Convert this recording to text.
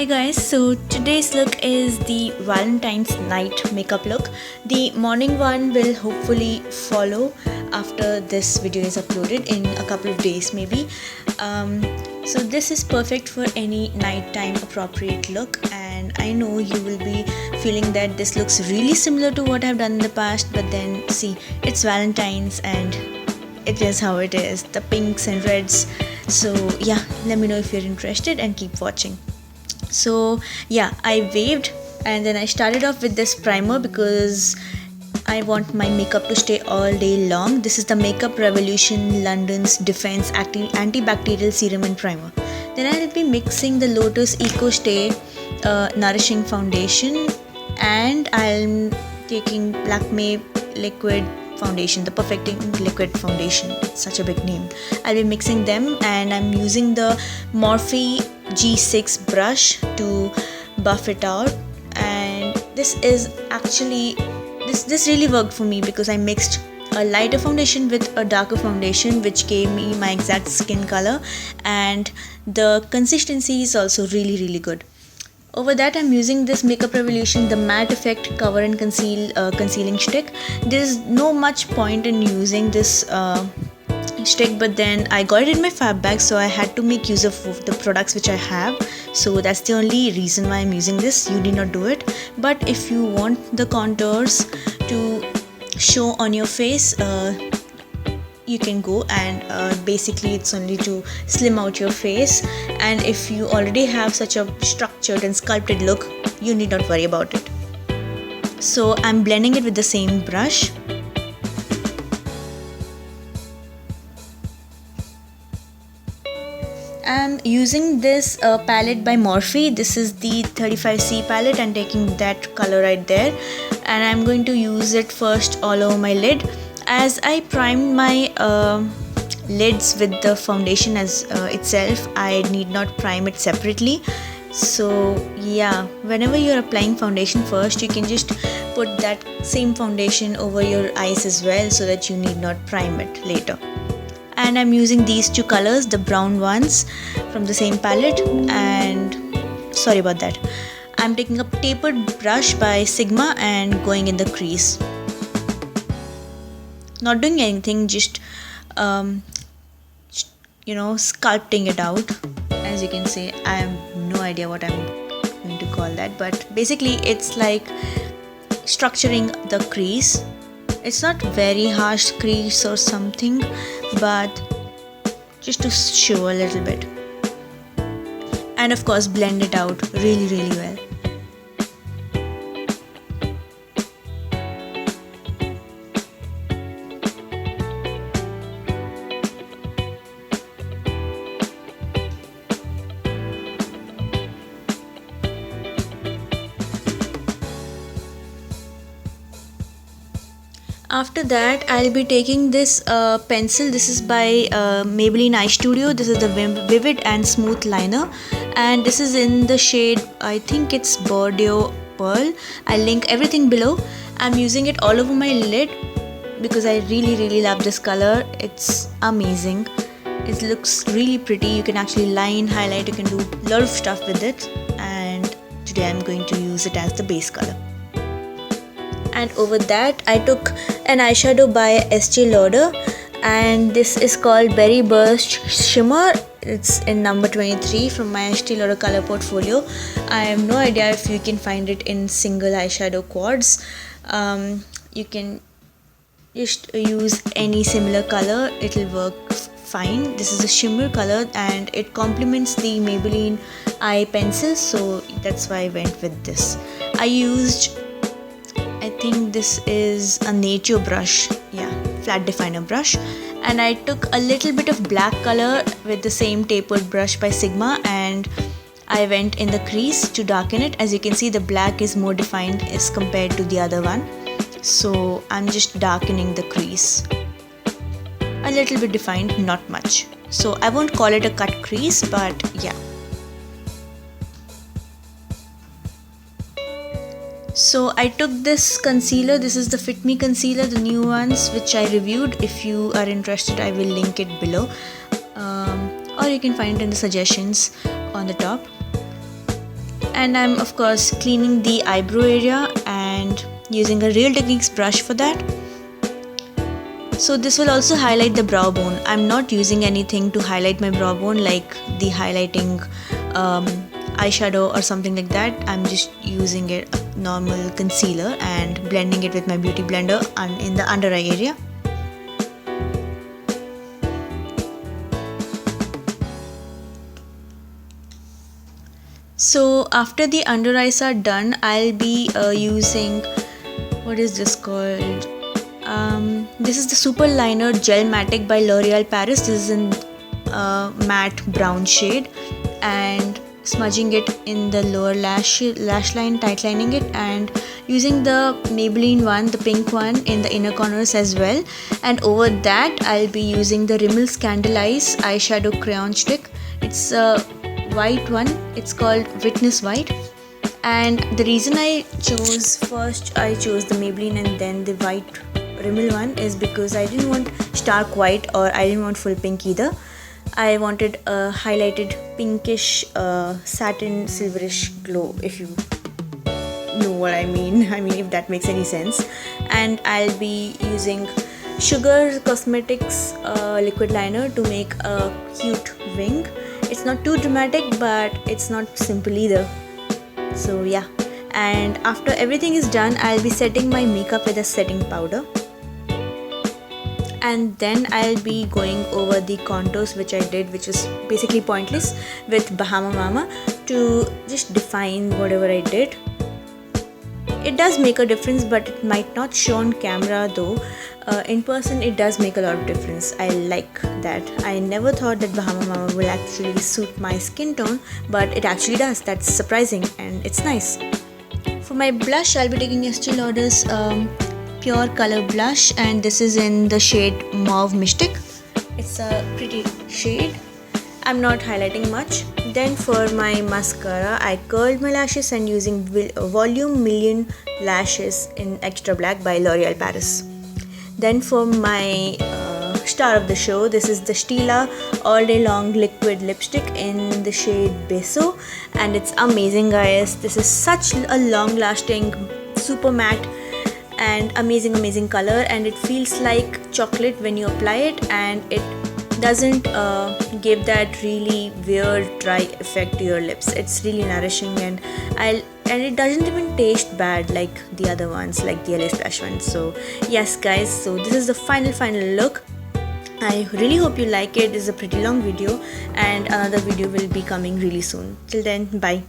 Hi guys, so today's look is the Valentine's night makeup look. The morning one will hopefully follow after this video is uploaded in a couple of days maybe. So this is perfect for any nighttime appropriate look, and I know you will be feeling that this looks really similar to what I've done in the past, but then see, it's Valentine's and it is how it is, the pinks and reds. So yeah, let me know if you're interested and keep watching. So yeah, I waved and then I started off with this primer because I want my makeup to stay all day long. This is the Makeup Revolution London's Defense Antibacterial Serum and Primer. Then I'll be mixing the Lotus Eco Stay Nourishing Foundation, and I'm taking Lakme Liquid Foundation, the Perfecting Liquid Foundation. It's such a big name. I'll be mixing them, and I'm using the Morphe G6 brush to buff it out. And this is actually this really worked for me because I mixed a lighter foundation with a darker foundation, which gave me my exact skin color, and the consistency is also really good. Over that, I'm using this Makeup Revolution the Matte Effect Cover and Conceal concealing stick. There's no much point in using this stick, but then I got it in my fab bag, so I had to make use of the products which I have. So that's the only reason why I'm using this. You need not do it, but if you want the contours to show on your face, you can go, and basically it's only to slim out your face. And if you already have such a structured and sculpted look, you need not worry about it. So I'm blending it with the same brush. I'm using this palette by Morphe. This is the 35C palette. I'm taking that color right there, and I'm going to use it first all over my lid. As I primed my lids with the foundation as itself, I need not prime it separately. So yeah, whenever you're applying foundation first, you can just put that same foundation over your eyes as well, so that you need not prime it later. And I'm using these two colors, the brown ones from the same palette, and sorry about that. I'm taking a tapered brush by Sigma and going in the crease. Not doing anything, just sculpting it out. As you can see, I have no idea what I'm going to call that, but basically it's like structuring the crease. It's not very harsh crease or something, but just to show a little bit, and of course blend it out really well. After that, I'll be taking this pencil. This is by Maybelline Eye Studio. This is the Vivid and Smooth Liner, and this is in the shade, I think it's Bordeaux Pearl. I'll link everything below. I'm using it all over my lid because I really love this color. It's amazing. It looks really pretty. You can actually line, highlight, you can do a lot of stuff with it, and today I'm going to use it as the base color. And over that, I took an eyeshadow by Estee Lauder, and this is called Berry Burst Shimmer. It's in number 23 from my Estee Lauder color portfolio. I have no idea if you can find it in single eyeshadow quads. You can just use any similar color, it'll work fine. This is a shimmer color and it complements the Maybelline eye pencil, so that's why I went with this. I used, I think this is a nature brush, yeah, flat definer brush, and I took a little bit of black color with the same tapered brush by Sigma, and I went in the crease to darken it. As you can see, the black is more defined as compared to the other one, so I'm just darkening the crease. A little bit defined, not much, so I won't call it a cut crease, but yeah. So I took this concealer. This is the Fit Me concealer, the new ones which I reviewed. If you are interested, I will link it below, or you can find it in the suggestions on the top. And I'm of course cleaning the eyebrow area and using a Real Techniques brush for that. So this will also highlight the brow bone. I'm not using anything to highlight my brow bone like the highlighting eyeshadow or something like that. I'm just using a normal concealer and blending it with my beauty blender in the under eye area. So after the under eyes are done, I'll be using, what is this called? This is the Super Liner Gel Matic by L'Oreal Paris. This is in matte brown shade, and smudging it in the lower lash line, tightlining it, and using the Maybelline one, the pink one, in the inner corners as well. And over that I'll be using the Rimmel Scandal Eyes eyeshadow crayon stick. It's a white one, it's called Witness White. And the reason I chose the Maybelline and then the white Rimmel one is because I didn't want stark white or I didn't want full pink either. I wanted a highlighted pinkish satin silverish glow, if you know what I mean. If that makes any sense. And I'll be using Sugar Cosmetics liquid liner to make a cute wing. It's not too dramatic, but it's not simple either. So yeah, and after everything is done, I'll be setting my makeup with a setting powder. And then I'll be going over the contours which I did, which is basically pointless, with Bahama Mama to just define whatever I did. It does make a difference, but it might not show on camera though. In person it does make a lot of difference. I like that. I never thought that Bahama Mama will actually suit my skin tone, but it actually does. That's surprising and it's nice. For my blush, I'll be taking Estee Lauder's Pure Color Blush, and this is in the shade Mauve Mystic. It's a pretty shade. I'm not highlighting much. Then for my mascara, I curled my lashes and using Volume Million Lashes in Extra Black by L'Oreal Paris. Then for my star of the show, this is the Stila All Day Long Liquid Lipstick in the shade Beso, and it's amazing, guys. This is such a long lasting, super matte and amazing color, and it feels like chocolate when you apply it, and it doesn't give that really weird dry effect to your lips. It's really nourishing, and it doesn't even taste bad like the other ones, like the LA Splash ones. So yes guys, so this is the final look. I really hope you like it. It's a pretty long video, and another video will be coming really soon. Till then, bye.